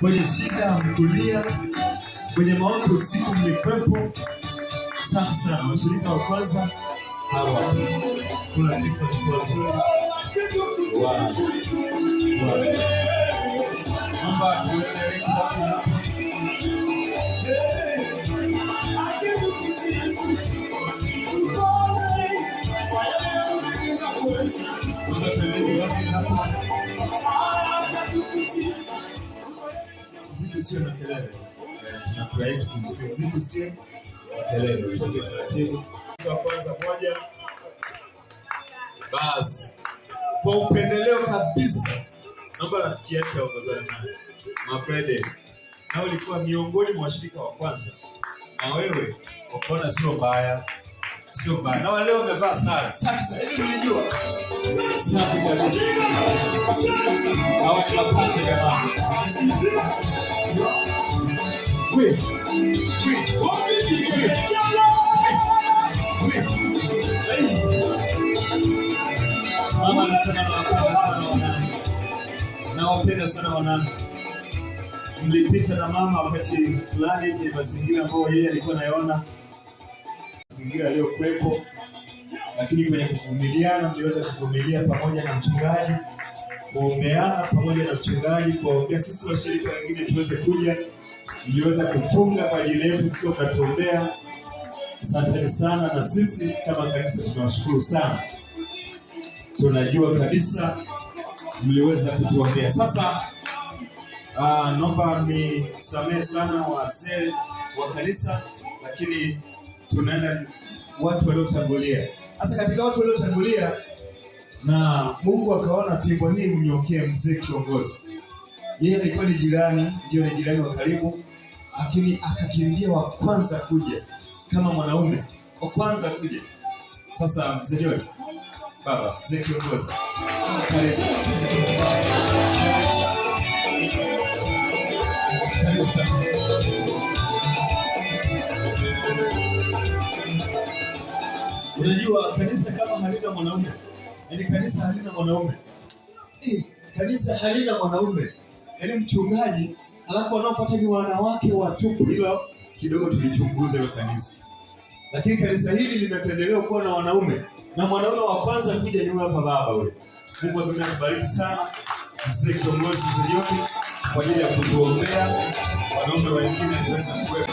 Kwenye shida mkulia, kwenye maombi usiku mlikwepo. Safi sana. Washirika wa kwanza hawa. Kuna kitu watu wazuri. Mamba tuendelee kubaki. Mziki sio na kelele. Tunafurahi tukizungumza mziki sio kelele. Tuende taratibu. Kwa kwanza moja. Basi. Kwa upendeleo kabisa. Naomba rafiki yake aongozane naye. Mabrede. Na ulikuwa miongoni mwa washirika wa kwanza. Na wewe ukaona sio mbaya. Sio mbaya. Na wale wamevaa sare. Safi sana. Hivi ulijua? Safi kabisa. Hawa ni mapacha jamani. Wewe. Mama anasema nawapenda sana wanangu. Nawapenda sana wanangu. Mlipita na mama wakati fulani kwenye mazingira ambayo yeye alikuwa anayaona, mazingira yaliyokuwepo, lakini kwenye kuvumiliana mliweza kuvumilia pamoja na mchungaji, kuombeana pamoja na mchungaji, kuombea sisi washirika wengine tuweze kuja, mliweza kufunga kwa ajili yetu tukiwa tunatuombea. Asanteni sana, na sisi kama kanisa tunawashukuru sana. Tunajua kabisa mliweza kutuombea. Sasa naomba nisamehe sana wazee wa kanisa, lakini tunaenda watu waliotangulia. Sasa katika watu waliotangulia, na Mungu akaona fimbo hii mnyokee mzee kiongozi. Yeye alikuwa ni jirani, ndio ni jirani wa karibu, lakini akakimbia wa kwanza kuja kama mwanaume, wa kwanza kuja. Sasa mzee Joel, baba, mzee kiongozi. Karibu. Unajua kanisa kama halina mwanaume, yaani kanisa halina mwanaume. Kanisa halina mwanaume. Yaani mchungaji, alafu wanaofuata ni wanawake watupu. Hilo kidogo tulichunguza hilo kanisa. Lakini kanisa hili limependelewa kuwa na wanaume. Na mwanaume wa kwanza kuja ni hapa baba ule. Mungu akubariki sana. Mzee kiongozi mzee Joel kwa ajili ya kutuombea. Wanaume wengine waweza kuwepo.